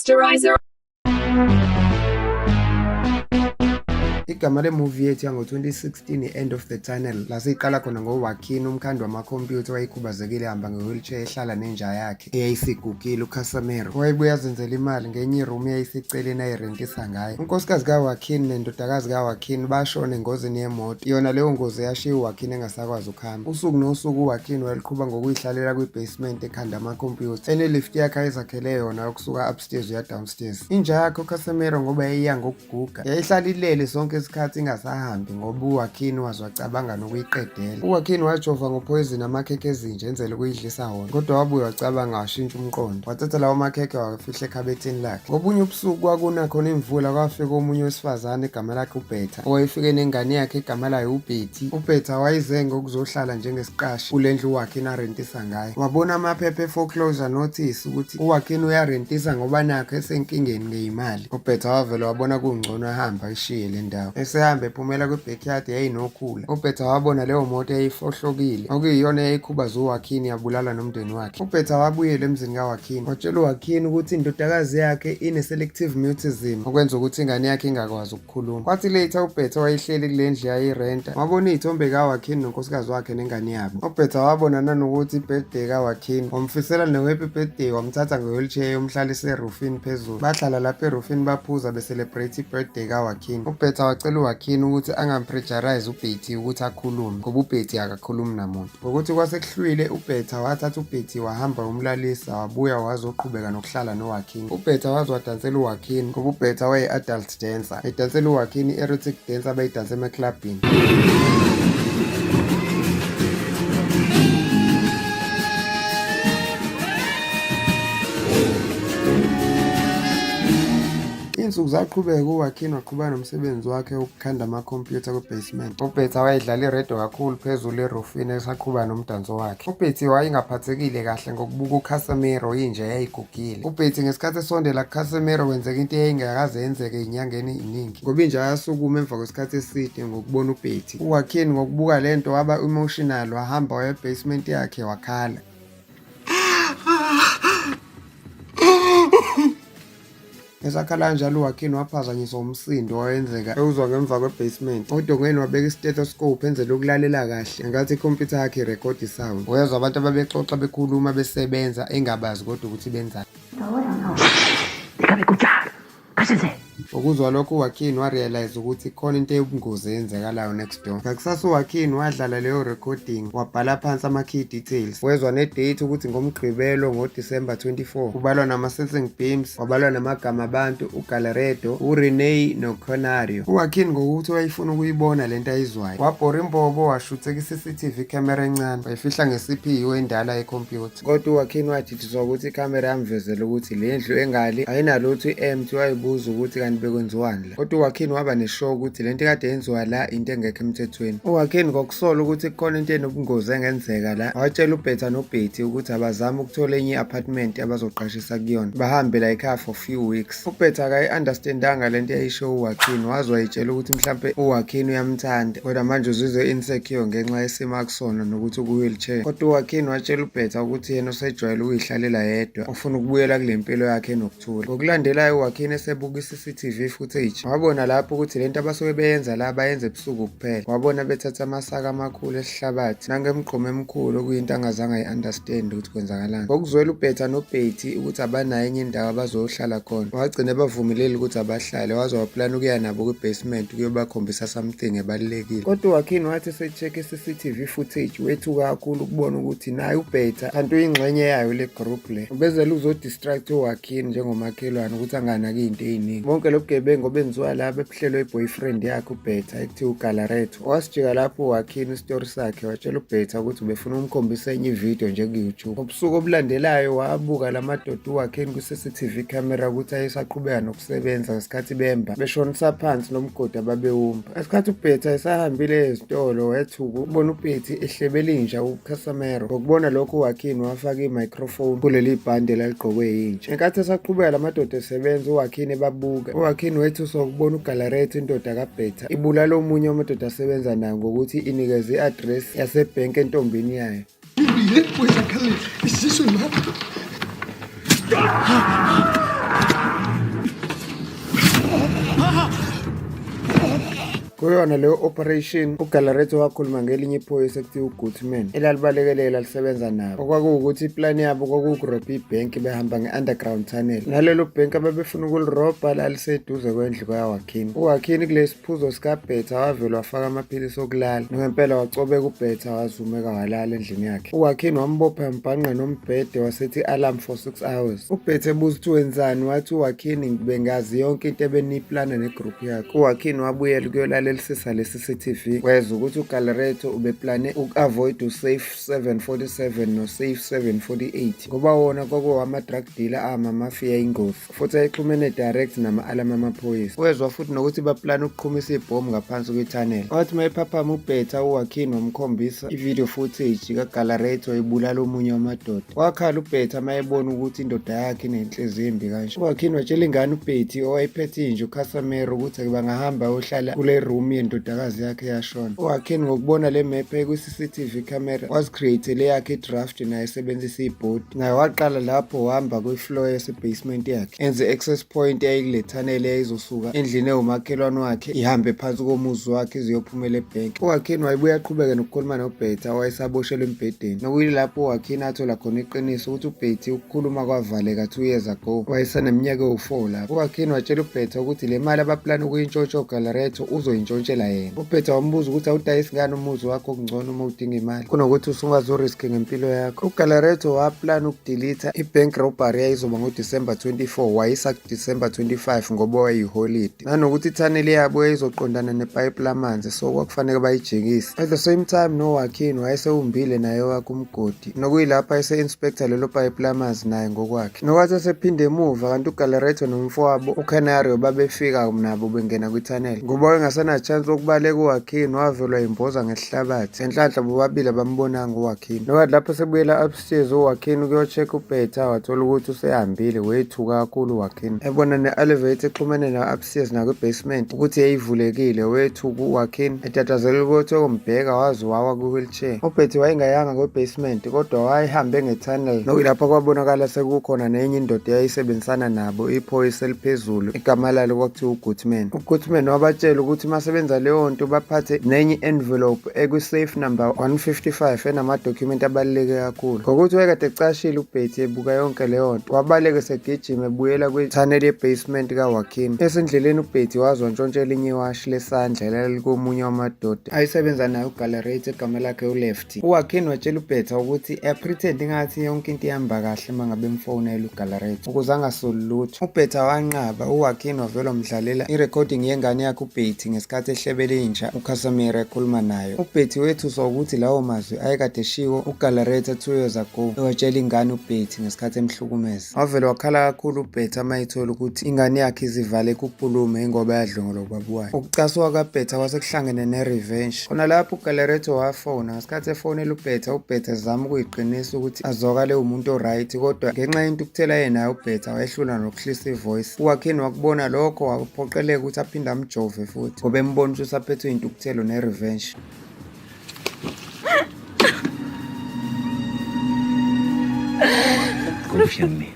Masterizer. Igama le-movie yethu yango-2016 i-End of the Tunnel la siyiqala khona ngoWaquin, umkhandi wamakhompyutha owayekhubazekile ehamba nge-wheelchair ehlala nenja yakhe eyayisigugile uCasimiro owayebuye azenzela imali ngenye iroom eyayisiceleni ayirentisa ngayo. Unkosikazi kaWaquin nendodakazi kaWaquin bashona engozini yemoto, yona leyo ngozi yashiya uWaquin engasakwazi ukuhamba. Usuku nosuku uWaquin wayeqhuba ngokuyihlalela kwi-basement ekhanda amakhompyutha enelift yakhe ayezakhele yona yokusuka upstairs uya downstairs. Inja yakhe uCasimiro ngoba yayiya ngokuguga yayihlala ilele sonke isikhathi ingasahambi ngoba uWaquin waze wacabanga nokuyiqedela. uWaquin wajova ngophoyizini amakhekhe ezinja enzela ukuyidlisa wona, kodwa wabuye wacabanga washintsha umqondo, wathatha lawo makhekhe wawafihla ekhabetheni lakhe. Ngobunye ubusuku kwakuna khona imvula, kwafika omunye wesifazane egama lakhe uBetha owayefike nengane yakhe egama layo uBetty. uBetha wayize ngokuzohlala njengesiqashi kule ndlu uWaquin arentisa ngayo. Wabona amaphepha e-foreclosure notice ukuthi uWaquin uyarentisa ngoba nakho esenkingeni ngeyimali. uBetha wavele wabona kungcono ahamba ayishiye le ndawo. Esehamba ephumela kwi-backyard yayinokhula, uBetha wabona leyo moto yayifohlokile okuyiyona eyayikhubaza uWaquin yabulala nomndeni wakhe. uBetha wabuyela emzini kaWaquin watshela uWaquin ukuthi indodakazi yakhe ine-selective mutism okwenza ukuthi ingane yakhe ingakwazi ukukhuluma. Kwathi later uBetha wayehleli kule ndlu yayirenta wabona iy'thombe kaWaquin nonkosikazi wakhe nengane yabo. uBetha wabona nanokuthi i-birthday kaWaquin wamfisela ne-happy birthday, wamthatha nge-wheelchair yomhlalisa erufini phezulu. Bahlala lapha erufini baphuza becelebrate i-birthday kaWaquin. uBetha wacela uWaquin ukuthi angampressurize uBetty ukuthi akhulume ngoba uBetty akakhulumi namuntu. Ngokuthi kwasekuhlwile uBetha wathatha uBetty wahamba umlalisa, wabuya wazoqhubeka nokuhlala noWaquin. uBetha waze wadansela uWaquin ngoba uBetha waye-adult dancer, edansela uWaquin i-erotic dance abayidansa emaclubini. Insuku zaqhubeka uWaquin waqhubeka nomsebenzi wakhe wokukhanda amakhompyutha kwi-basement. uBetha wayedlala iredio kakhulu phezulu erufini esaqhubeka nomdanso wakhe. uBetty wayengaphathekile kahle ngokubuka uCasimiro inja eyayigugile. uBetty ngesikhathi esondela kuCasimiro kwenzeka into eyayingakaze yenzeke ey'nyangeni ey'ningi ngoba inja yasukuma emva kwesikhathi eside ngokubona uBetty. uWaquin ngokubuka lento waba emotional, wahamba waya e-basement yakhe wakhala. Esakhala njalo uWaquin waphazanyiswa umsindo owenzeka ewuzwa ngemva kwe-basement. Odongeni wabeka i-stethoscope enzela ukulalela kahle ngathi ikhompyutha yakhe irekhodi sound. Wezwa abantu ababexoxa bekhuluma besebenza engabazi kodwa ukuthi benzani. Ukuzwa lokho uWaquin warealize ukuthi khona into eyobungozi eyenzekalayo next door. Ngakusasa uWaquin wadlala leyo recording, wabhala phansi ama-key details, wezwa ne-date ukuthi ngoMgqibelo ngoDisemba 24 kubalwa nama-sensing beams, wabalwa namagama abantu uGalaredo, uRenee noCanario. uWaquin ngokuthi wayefuna ukuyibona lento ayizwayo wabhora imbobo washutheka i-CCTV camera encane wayifihla nge-CPU endala yekhompyutha. Kodwa uWaquin wadidiswa ukuthi ikhamera yamvezela ukuthi le ndlu engale ayinalutho i-empty. wayibuza ukuthi kanti bekwenziwani la, kodwa uWaquin waba neshow ukuthi lento kade yenziwa la into engekho emthethweni. uWaquin ngokusola ukuthi kukhona into enobungozi engenzeka la watshela uBetha noBetty ukuthi abazame ukuthola enye i-apartment abazoqashisa kuyona, bahambe la ekhaya for few weeks. uBetha akayi-understandanga lento eyayisho uWaquin, waze wayitshela ukuthi mhlampe uWaquin uyamthanda kodwa manje uzizwe insecure ngenxa yesimo akusona nokuthi uku-wheelchair. Kodwa uWaquin watshela uBetha ukuthi yena usejwayele ukuyihlalela yedwa, ufuna ukubuyela kule mpilo yakhe enokuthula. Ngokulandelayo uWaquin esebuka i-CCTV footage wabona lapho ukuthi lento abasuke beyenza la bayenza ebusuku kuphela. Wabona bethatha amasaka amakhulu esihlabathi nangemgqomo emikhulu okuyinto angazange ayi-understand ukuthi kwenzakalani. Ngokuzwela uBetha noBetty ukuthi abanayo enye indawo abazohlala khona, wagcina bavumeleli ukuthi abahlale, waze waplana ukuya nabo kwi-basement ukuyobakhombisa something ebalulekile. Kodwa uWaquin wathi esecheck i-CCTV footage wethuka kakhulu ukubona ukuthi naye uBetha kanti uyingxenye yayo le group le. Ubezela ukuzodistract uWaquin njengomakhelwane ukuthi anganaki into ey'ningi. Bonke lobugebengu obenziwa la bebuhlelwe i-boyfriend yakhe uBetha ekuthiwa uGalaredo. Wasijika lapho uWaquin isitori sakhe watshela uBetha ukuthi ubefuna umkhombisa enye ividiyo nje ku-YouTube. Ngobusuku obulandelayo wabuka la madoda uWaquin kwi-CCTV camera ukuthi ayesaqhubeka nokusebenza ngesikhathi bemba beshonisa phansi nomgodi ababewumba. Ngesikhathi uBetha esahambile ezitolo wethuka ukubona uBetty ehlebela inja uCasimiro. Ngokubona lokho uWaquin wafaka i-microphone kuleli bhande laligqokwe yinja. Ngenkathi esaqhubeka la madoda esebenza uWaquin ebabuka, uWaquin wethuswa ukubona uGalaredo indoda kaBetha ibulala omunye wamadoda asebenza nayo ngokuthi inikeze i-address yasebhenki entombini yayo. Kuyona leyo operation uGalaretto wakhuluma ngelinye iphoyisa ekuthiwa uGoodman elalibalekelela lisebenza nabo, okwakuwukuthi iplani yabo kwakuwukurobha ibhenki behamba nge-underground tunnel. Nalelo bhenki ababefuna ukulirobha laliseduze kwendlu kaWaquin. uWaquin kulesi siphuzo sikaBetha wavele wafaka amaphilisi okulala, ngempela wacobeka uBetha wazumeka walala endlini yakhe. uWaquin wambopha mbhanqa nombhede wasethi alarm for 6 hours. uBetha ebuza ukuthi wenzani, wathi uWaquin bengazi yonke into ebeniyiplana negroup yakhe. uWaquin wabuyela ukuyolalelisisa le-CCTV wezwa ukuthi uGalaretto ubeplane uku-avoid uSafe 747 noSafe 748 ngoba wona kwakuwama-drug dealer amamafia ingozi futhi ayexhumene direct nama-alarm amaphoyisa. Wezwa futhi nokuthi baplane ukuqhumisa ibhomu ngaphansi kwethanela. Wathi uma ephaphama uBetha uWaquin wamkhombisa i-video footage kaGalaretto ebulala omunye wamadoda. Wakhala uBetha uma ebona ukuthi indoda yakhe inenhliziyo embi kanje. uWaquin watshela ingane uBetty owayephethe inje uCasimero ukuthi bangahamba bayohlala kule room yendodakazi yakhe yashona. uWaquin ngokubona le map ekwi-CCTV camera wazicreate-ele yakhe i-draft naye esebenzisa ibhodi. Naye waqala lapho wahamba kwi-floor yase-basement yakhe enze access point eyayikule tunnel eyayizosuka endlini ewumakhelwane wakhe ihambe phansi komuzi wakhe iziyophumela ebhenki. uWaquin wayebuye aqhubeke nokukhuluma noBetha owayesaboshelwe embhedeni. Nokuyilapho uWaquin athola khona iqiniso ukuthi uBetty ukukhuluma kwavaleka 2 years ago wayesaneminyaka ewu-4 lapho. uWaquin watshela uBetha ukuthi le mali abaplana ukuyintshontsha uGalaretto uzoyintshontshela yena. uBetha wambuza ukuthi awudayisi ngani umuzi wakho okungcono uma udinga imali kunokuthi usungazoriski ngempilo yakho. uGalaretto waplana ukudelete i-bank robbery eyayizoba ngoDisemba 24 wayisa kuDisemba 25 ngoba wayiholide, nanokuthi ithaneli yabo yayizoqondana nepayipi lamanzi so kwakufanele bayijikise. At the same time noWaquin wayesewumbile naye wakhe umgodi, nokuyilapho ayese-inspector lelo payipi lamanzi naye ngokwakhe. Nokwathi esephinde emuva kanti uGalaretto nomfowabo uCanario babefika nabo bengena kwithaneli ngoba wayengasenachance okubaleka uWaquin wavelwa imboza ngesihlabathi. Enhlanhla bobabili abambonanga uWaquin. Nokwathi lapho sebuyela upstairs uWaquin ukuyo-check uBetha wathola ukuthi usehambile. Wethuka kakhulu uWaquin ebona ne-elevator exhumene na-upstairs nakwi-basement ukuthi yayivulekile. Wethuka uWaquin etatazela ukuthi ombheka waze wawa kwi-wheelchair. uBetty wayengayanga kwe-basement kodwa wayehambe nge-tunnel. Nokuyilapho kwabonakala sekukhona nenye indoda eyayisebenzisana nabo iphoyisa eliphezulu igama lalo kwakuthiwa uGoodman. uGoodman wabatshela ukuthi masebenza leyo nto baphathe nenye envelope ekwi-safe number 155 enamadokhumenti abaluleke kakhulu. Ngokuthi wayekade ecashile uBetty ebuka yonke leyo nto wabaleka esegijima ebuyela kwi-tunnel ye-basement kaWaquin. Esendleleni uBetty wazontshontshela elinye iwashi lesandla elalikomunye wamadoda ayisebenza naye uGalaretto egama lakhe uLefty. uWaquin watshela uBetha ukuthi pretend ngathi yonke into ihamba kahle mangabe emfonela uGalaretto ukuze angasoli lutho. uBetha wanqaba. uWaquin wavele wamdlalela i-recording yengane yakhe uBetty ngesikhathi ehlebele intsha uCasimero ekhuluma nayo. uBetty wethuswa ukuthi lawo mazwi ayekade eshiwo uGalaretto 2 years ago ewatshela ingane uBetty ngesikhathi emhlukumeza. Wavele wakhala kakhulu uBetha mayithola ukuthi ingane yakhe izivale kukhulume ingoba yadlongolwa ubaba wayo. Ukucaswa kaBetha kwasekuhlangene ne-revenge. Khona lapho uGalaretto wafona. Ngesikhathi efonela uBetha ezama ukuyiqinisa ukuthi azwakale umuntu oright kodwa ngenxa yentukuthela yena uBetha wayehlula nokuhlisa ivoice. uWaquin wakubona lokho waphoqeleka ukuthi aphinde amjove futhi ngoba embona ukuthi usaphethwe intukuthelo ne-revenge. Confía en mí,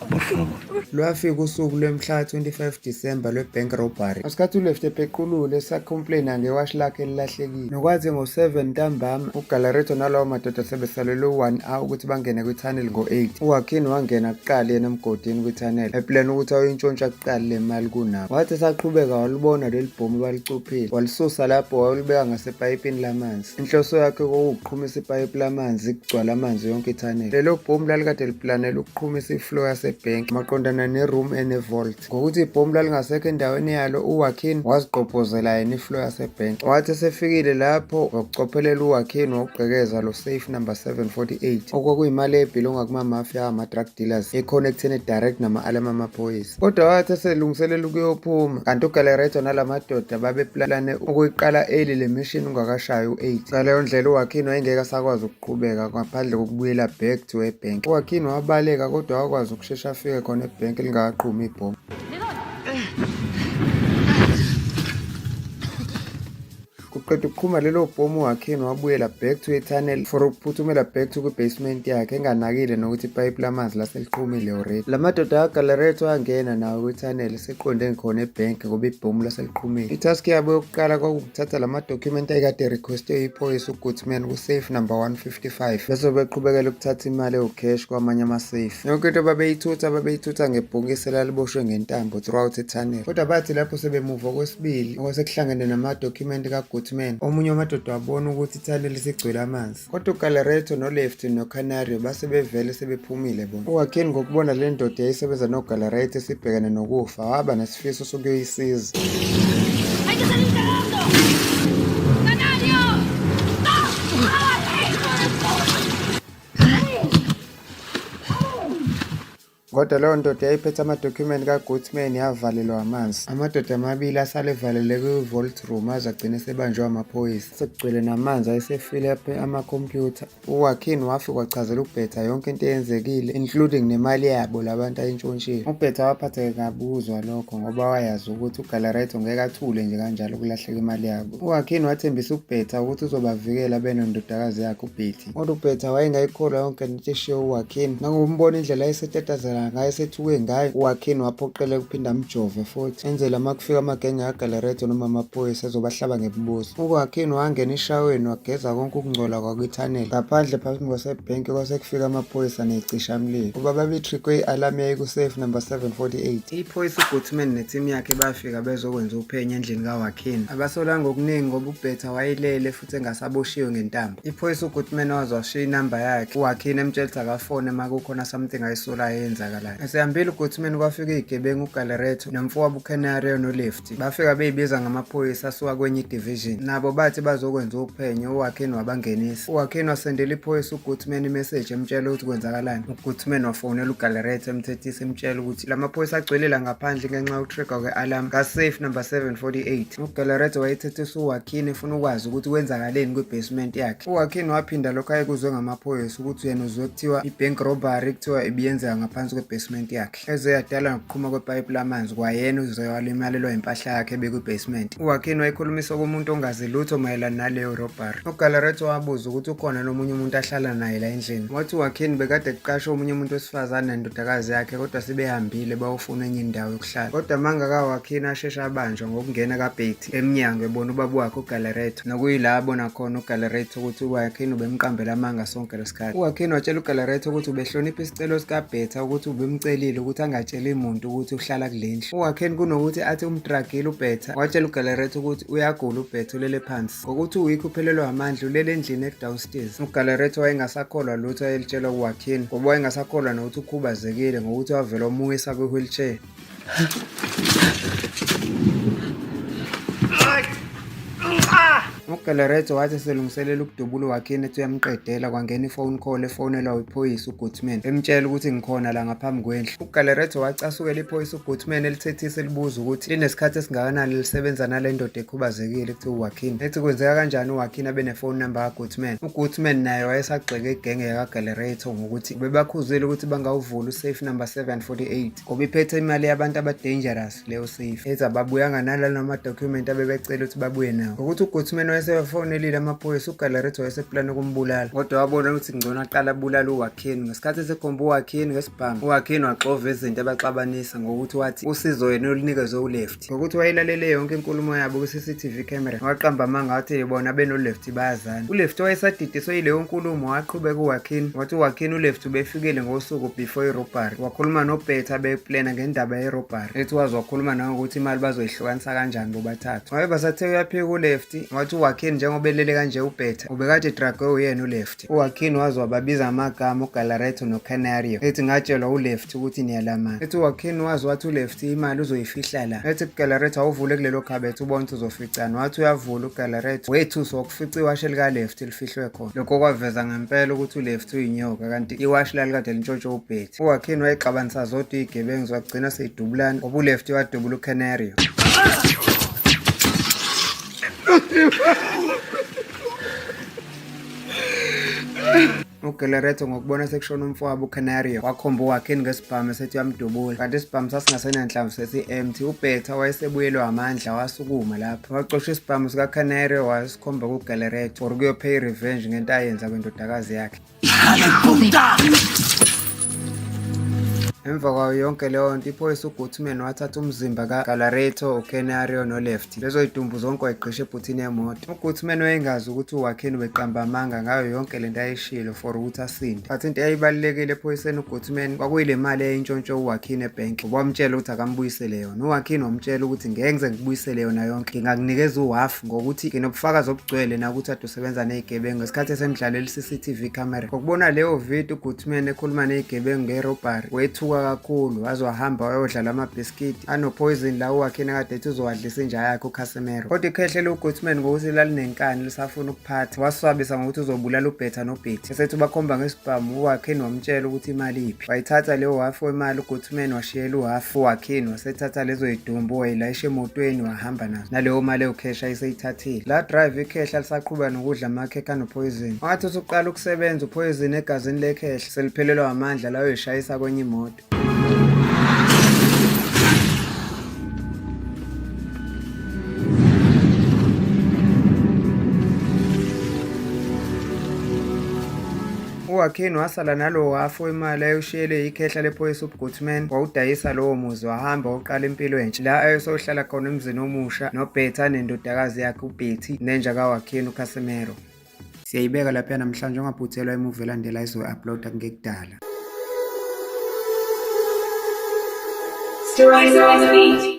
por favor. Lwafika usuku lwemhla 25 Disemba lwe-bank robbery. Ngesikhathi uLefty ephequlule esacomplaina ngewashi lakhe elilahlekile. Nokwathi ngo-7 ntambama uGalaretto nalawo madoda sebesalelwe u-1 hour ukuthi bangene kwithaneli ngo-8. uWaquin wangena kuqala yena emgodini kwithaneli eplana ukuthi ayoyintshontsha kuqala le mali kunabo. Wathi esaqhubeka walibona leli bhomu balicuphile walisusa lapho walibeka ngasepayipini lamanzi. Inhloso yakhe kwakuwukuqhumisa ipayipi lamanzi kugcwala amanzi yonke ithaneli. Lelo bhomu lalikade liplanela ukuqhumisa ifloor yasebhenki maqondana ne-room ene-vault. Ngokuthi ibhomu lalingasekho endaweni yalo uWaquin waziqophozela yena ifloor yasebhenki. Wathi esefikile lapho wakucophelela uWaquin wawugqekeza lo safe number 748 okwakuyimali ebhilonga kumamafia ama-drug dealers econnectene direct nama-alarm amaphoyisa. Kodwa wathi eselungiselela ukuyophuma kanti uGalaretto nalamadoda babeplane ukuyiqala early le mission ungakashayi u-8. Ngaleyo ndlela uWaquin wayengeke asakwazi ukuqhubeka ngaphandle kokubuyela back to ebhenki. uWaquin wabaleka kodwa wakwazi ukushesha afike khona ebhenki lingakaqhumi ibhomu. Uqeda ukuqhuma lelo bhomu uWaquin wabuyela back to etunnel for ukuphuthumela back to kwi-basement yakhe enganakile nokuthi ipayipi lamanzi laseliqhumile already. La madoda kaGalaretto angena nawo kwi-tunnel seqonde khona ebhenki ngoba ibhomu laseliqhumile. Itask yabo yokuqala kwakukuthatha la madokhumenti ayekade requestwe iphoyisa uGoodman ku-safe number 155 bese beqhubekela ukuthatha imali ewucash kwamanye ama-safe. Yonke into babeyithutha ngebhokisi elaliboshwe ngentambo throughout etunnel. Kodwa bathi lapho sebemuva kwesibili okwasekuhlangene namadokhumenti kaGoodman, omunye wamadoda wabona ukuthi itunnel isigcwele amanzi. Kodwa uGalaretto noLefty noCanario base bevele sebephumile bona. uWaquin ngokubona le ndoda yayisebenza noGalaretto esibhekene nokufa waba nesifiso sokuyoyisiza. ¡Hay que salir cagando! ¡Canario! ¡No! Kodwa leyo ndoda yayiphethe amadokhumenti kaGoodman yavalelwa amanzi. Amadoda amabili asale evalele kwi-vault room aze agcine sebanjwe amaphoyisa. Sekugcwele namanzi ayesefile amakhompyutha. uWaquin wafika wachazela uBetha yonke into eyenzekile including nemali yabo labantu ayintshontshile. uBetha waphatheka kabuzwa lokho ngoba wayazi ukuthi uGalaretto ngeke athule nje kanjalo ukulahleka imali yabo. uWaquin wathembisa uBetha ukuthi uzobavikela benondodakazi yakhe uBetty. Kodwa uBetha wayengayikholwa yonke into eshiwo uWaquin. Nangokumbona indlela ayesetetazela ngaye sethuke ngayo, uWaquin waphoqeleka ukuphinda amjove futhi enzela uma kufika amagenge kaGalaretto noma amaphoyisa ezobahlaba ngebubuso. uWaquin wangena eshaweni wageza konke ukungcola kwakwi-tunnel. Ngaphandle phambi kwasebhenki kwasekufika amaphoyisa necishamlilo kuba babetrickwe i-alarm yayiku-safe number 748. Iphoyisa uGoodman nethimu yakhe bafika bezokwenza uphenyo endlini kaWaquin. Abasolanga okuningi ngoba uBetha wayelele futhi engasaboshiwe ngentambo. Iphoyisa uGoodman waze washiya inamba yakhe. uWaquin emtshela ukuthi akafone uma kukhona something ayisolayo eyenzakalayo. Esehambile uGoodman kwafika izigebengu uGalaretto nomfowabo uCanario noLefty. Bafika beyibiza ngamaphoyisa asuka kwenye division. Nabo bathi bazokwenza uphenyo. uWaquin wabangenisa. uWaquin wasendela iphoyisa uGoodman imessage emtshela ukuthi kwenzakalani. uGoodman wafonela uGalaretto emthethisa emtshela ukuthi la maphoyisa agcwelela ngaphandle ngenxa yokutrigger kwe-alarm ka-safe number 748. uGalaretto wayethethisa uWaquin efuna ukwazi ukuthi kwenzakaleni kwi-basement yakhe. uWaquin waphinda lokho ayekuzwe ngamaphoyisa ukuthi yena uzwe kuthiwa i-bank robbery kuthiwa ibiyenzeka ngaphansi kwe-basement yakhe eze yadala ngokuqhuma kwepayipi lamanzi kwayena uze walimalelwa impahla yakhe bekwi-basement. uWaquin wayikhulumisa kumuntu ongazi lutho mayelana naleyo robbery. uGalaretto wabuza ukuthi ukhona nomunye umuntu ahlala naye la endlini. Wathi uWaquin bekade kuqashe omunye umuntu wesifazane nendodakazi yakhe kodwa sebehambile bawufuna enye indawo yokuhlala. Kodwa manga kaWaquin ashesha abanjwa ngokungena kaBetty emnyango ebona ubaba wakhe uGalaretto nokuyila abona khona uGalaretto ukuthi uWaquin ubemqambela amanga sonke lesikhathi. uWaquin watshela uGalaretto ukuthi ubehlonipha isicelo sikaBetha ukuthi ubemcelile ukuthi angatsheli muntu ukuthi uhlala kule ndlu. uWaquin kunokuthi athi umdragile uBetha watshela uGalaretto ukuthi uyagula uBetha ulele phansi ngokuthi uwikho uphelelwa amandla ulele endlini downstairs. uGalaretto wayengasakholwa lutho ayelitshelwa uWaquin ngoba wayengasakholwa nokuthi ukhubazekile ngokuthi wavela umuwisa kwi-wheelchair. uGalaretto wathi selungiselela ukudubula uWaquin ethi uyamqedela kwangena ifone call efonelwa iphoyisa uGoodman emtshela ukuthi ngikhona la ngaphambi kwendlu. uGalaretto wacasukela iphoyisa uGoodman elithethisa elibuza ukuthi linesikhathi esingakanani lisebenza nale ndoda ekhubazekile kuthiwa uWaquin. Ethi kwenzeka kanjani uWaquin abe nefone number kaGoodman. uGoodman naye wayesagxeke igenge kaGalaretto ngokuthi bebakhuzile ukuthi bangawuvula usafe number 748 ngoba iphethe imali yabantu abadangerous leyo safe. Ethi ababuyanga nala namadokhumenti abebecela ukuthi babuye nawo. Ngokuthi uGoodman wayesefonelile amaphoyisa uGalaretto wayeseplana ukumbulala kodwa wabona ukuthi ngcono aqala abulala uWaquin. Ngesikhathi esekhomba uWaquin ngesibhamu, uWaquin waxova izinto abaxabanisa ngokuthi wathi usizo yena olunikezwe uLefty ngokuthi wayilalele yonke inkulumo yabo ku-CCTV camera. waqamba amanga wathi bona benoLefty bayazana. uLefty wayesadidiswe yileyo nkulumo waqhubeka uWaquin wathi uWaquin uLefty ubefikile ngosuku before irobbery wakhuluma noBetha beplana ngendaba yerobbery. Ethi wazi wakhuluma nangokuthi imali bazoyihlukanisa kanjani bobathathu. Waye basathe uyaphika uLefty wathi uWaquin njengoba elele kanje uBetha ubekade dragwe uyena uLefty. uWaquin wazi wababiza amagama uGalaretto noCanario ethi ngatshelwa uLefty ukuthi niyalamana. Ethi uWaquin wazi wathi uLefty imali uzoyifihla la. Ethi uGalaretto awuvule kulelo khabethe ubone ukuthi uzoficana. Wathi uyavula uGalaretto wethusa wokufica iwashi likaLefty lifihlwe khona. Lokho kwaveza ngempela ukuthi uLefty uyinyoka kanti iwashi lalikade lintshontshe uBetty. uWaquin wayexabanisa zodwa izigebengu wagcina seyidubulana ngoba uLefty wadubula uCanario. uGaleretto ngokubona sekushona umfowabo uCanario wakhomba uWaquin ngesibhamu esethi uyamdubula, kanti isibhamu sasingasenanhlamvu sesi-empty. uBetha wayesebuyelwe amandla wasukuma lapho wacosha isibhamu sikaCanario wasikhomba kuGaleretto for ukuyopay i-revenge ngento ayenza kwendodakazi yakhe. Emva kwayo yonke leyo nto iphoyisa uGutman wathatha umzimba kaGaleretto, uCanario noLefty. Lezo yidumbu zonke wayigqisha ebhuthini yemoto. uGutman wayengazi ukuthi uWaquin ubeqamba amanga ngayo yonke lento ayishilo for ukuthi asinde. But into eyayibalulekile ephoyiseni uGutman kwakuyile mali eyintshontsho uWaquin ebhenki. Wamtshela ukuthi akambuyisele yona. uWaquin wamtshela ukuthi ngeke ngize ngikubuyisele yona yonke, ngingakunikeza uhafu ngokuthi nginobufakazi obugcwele nakuthi ade usebenza ney'gebengu ngesikhathi esemdlalela i-CCTV camera. Ngokubona leyo video uGutman ekhuluma ney'gebengu ngerobhari wethuka kakhulu waze wahamba wayodlala amabhiskiti anopoison la uWaquin akade ethi uzowadlisa inja yakhe uCasemiro. Kodwa ikhehle uGutman ngokuthi lalinenkani lisafuna ukuphatha waswabisa ngokuthi uzobulala uBetha noBetty. Esethi bakhomba ngesibhamu uWaquin wamtshela ukuthi imali iphi. Wayithatha leyo hafu wemali uGutman washiyela uhafu uWaquin wasethatha lezo yidumbu wayilayisha emotweni wahamba nazo. Naleyo mali ewukhesha ayiseyithathile. La drive ikhehla lisaqhubeka nokudla amakhekhe anopoison. Wathi usuqala ukusebenza upoison egazini lekhehla seliphelelwa amandla layo yishayisa kwenye imoto. uWaquin wasala nalowo hafu wemali ayewushiyele ikhehla lephoyisa uGutman wawudayisa lowo muzi wahamba waqala impilo entsha la ayesohlala khona emzini omusha noBetha nendodakazi yakhe uBetty nenja kaWaquin uCasemiro. Siyayibeka lapha namhlanje ungaphuthelwa imuvi elandela izo-uploada ngekudala. Stories.